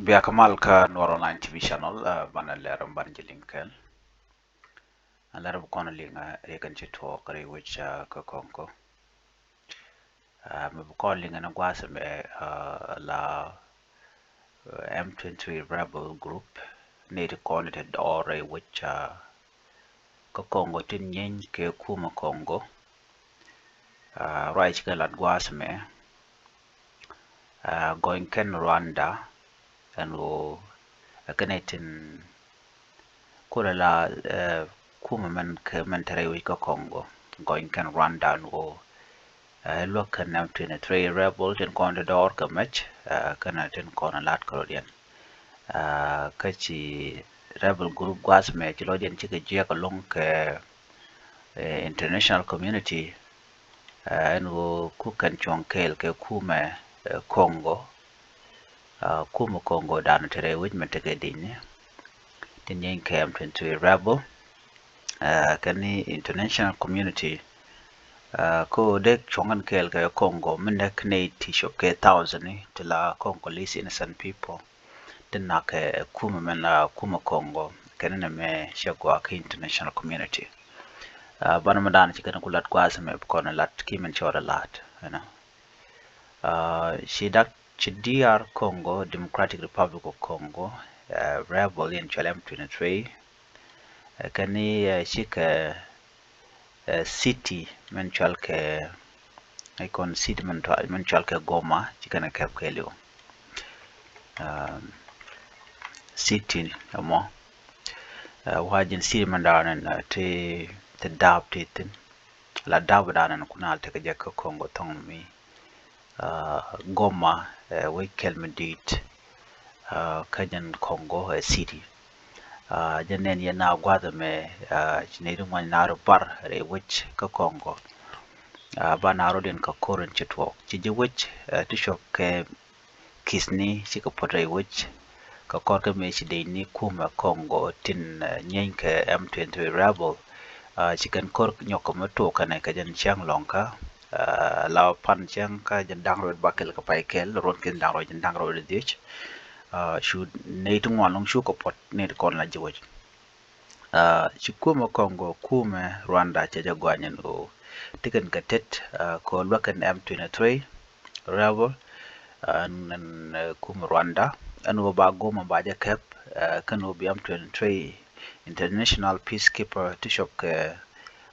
Biya kamal ka Noro 9 TV channel bana leram banjilin kel alar kono linga rekan chito kare which ka konko me ko linga na gwasa me la M23 rebel group need to call it or which ka kongo tin nyen ke kuma kongo right ka lat gwasa me going ken Rwanda and wo kanetin kula la kuma man tare ka Congo going can run down wo look and am to three rebels in con the door ka match kana tin con lat Korean kachi rebel group was me chilodian chike je ka long ke international community and wo ku kan chong kel ke kuma Congo kuma Congo dan tare which me take din tin yen kem 22 rebel kani international community ko dek chongan kel ka Congo minek ne tisho ke thousand to la Congolese innocent people tinna ke kuma mena kuma Congo kani na me shagwa ka international community bana madan chikana kulat kwasa me ko na lat kimen chora lat you know she DR Congo Democratic Republic of Congo rebel in Chalem 23 kani shika city men chalke icon city men chalke Goma chikana kap kelio city amo wajin city man danan te dab titin la dab danan kunal te ka Congo tong mi Goma we kelmedit kajan Congo city janen yana gwada me chinedun wan na bar re which ka Congo ba na rodin ka koren chitwo chiji which to shop ke kisni chika potre which ka korka me chide ni kuma Congo tin nyenke M23 rebel chikan kork nyoko mato kana ka jan chang lonka la pan chang ka jan dangrod bakel ka paikel ron kin dangrod dich should need one long shu ko pot need kon la jiwoj chikuma Congo kuma Rwanda chaja gwanyen o tikan katet ko lwakan M23 rebel and kuma Rwanda and ba goma ba ja kep kan obi M23 international peacekeeper tishop ke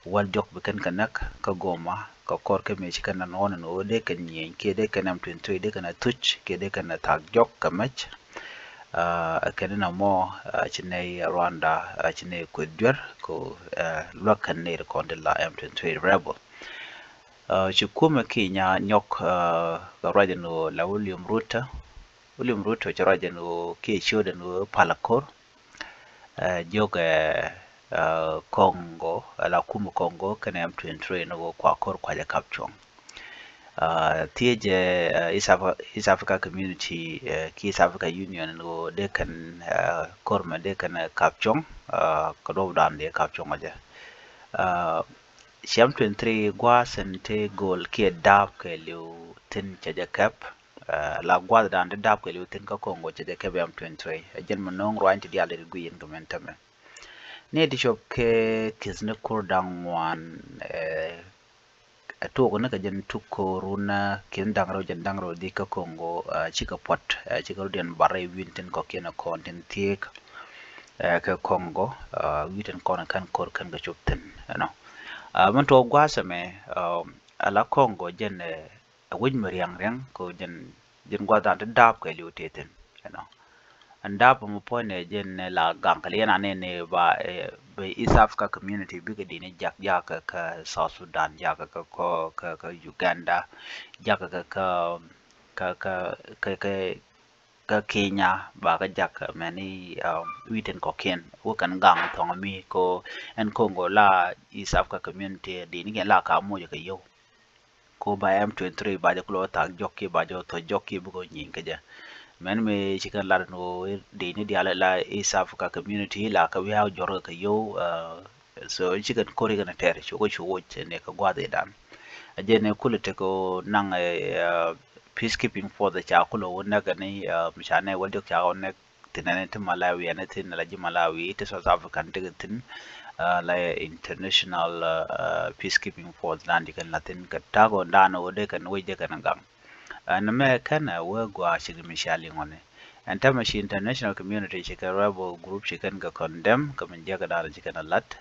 wal jok bekan kanak ka goma ka kor ke me chikan non no de kan yen ke de kan M23 de kan tuch ke de kan tag jok kamach kanina mo chine Rwanda chine kudwer ko lokan ne ko de la M23 rebel chukuma Kenya nyok raja no la William Ruto raja no ke shoda no palakor joga Congo la kuma Congo kana M23 no kwa kor kwa ja kapchong Tieje East Africa Community ki East Africa Union no de kan korma de kan kapchong ko do dan de kapchong aja Siam 23 gwa sente gol ki dab ke liu tin chaja kap la gwa dan de dab ke liu tin ka Congo chaja kap am 23 jen manong rwan ti dia le guyen gamentame ne di shop ke kizne kur dangwan to ko naka jan tukko runa kin dangro di ka Congo chika pot chika den bare winten ko kena konten tiek ka Congo witen kono kan kor kan ga chupten no man to gwasa me ala Congo jen win meriang reng ko jen gwada da dab ka liuteten no anda pa mo pone jen la gankali yana ne ba East Africa community biga dine jak ka South Sudan jak ka Uganda jak ka Kenya ba ka jak mani witen ko ken wo kan gang thong mi ko en Congo la East Africa community dine la ka mo ka yo ko ba M23 ba ja klo ta jokki ba jo to jokki bu ko nyin ka ja men me chikan lar no de ni dia la East Africa community la ka wi ha jor ka yo so chikan kori kana ter chu ko chu ne ka gwa de dan aje ne kulete ko nang peacekeeping force cha kulo wona gani mishane waldo cha wona tinane tin Malawi ane tin laji Malawi ta South African tin la international peacekeeping force dan dikan latin ka tago dana wode kan weje kan gang na me kana we gwa shi mishali ngone and time shi international community shi ka rebel group shi kan ga condemn ka min jaga dana shi kan lat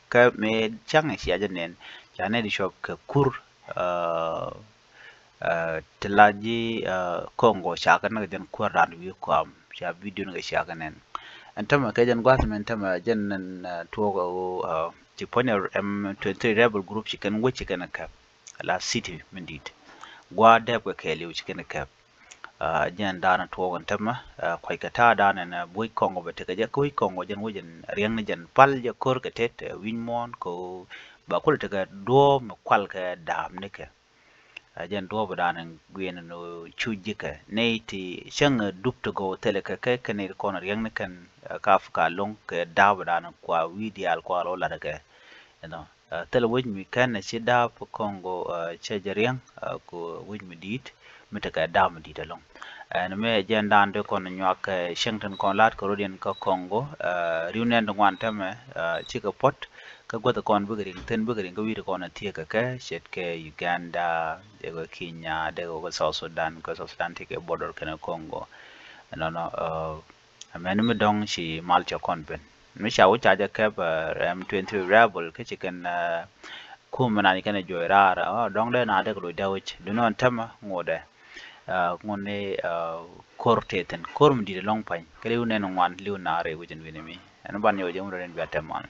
ka me chang shi ajanen chane di shop ka kur tilaji Congo shaka na jan kur ran wi kwam sha video na shaka nen antama ka jan gwat men tama jan nan to Chiponya M23 rebel group chicken which chicken cap la city mindit gwa de ko kele chicken cap jan dana to antama kwai kata dana na boy Congo bete ka ja koi Congo jan wujen riang na jan pal ja kor ka tet winmon ko ba kul ta ga do me kwal ka dam ne ka jan do badanan gwen no chujika neiti shanga dupto go teleka ke kane kono yang kan kafka long ke da badanan kwa widial kwa lo la daga no tele woj mi kan ci da po Congo chejeriang ko woj mi dit mitaka da mi dit long no me jan dan de kono nyak shangton kon lat ko rodien ko Congo riunen ngwan tame ci ka pot ka gwada kon bugering ten bugering ka wiri kon atie ka shet ke Uganda dego Kenya dego South Sudan ko South Sudan take border kana Congo no amen mi dong shi malcha kon ben mi sha wucha ja ka M23 rebel ke chicken kuma ni kana joirara dong de na de ko dawich du non tama ngode ngone korte ten korm di long pan kele unen ngwan liu na re wujin winimi an ban yo jom ren biateman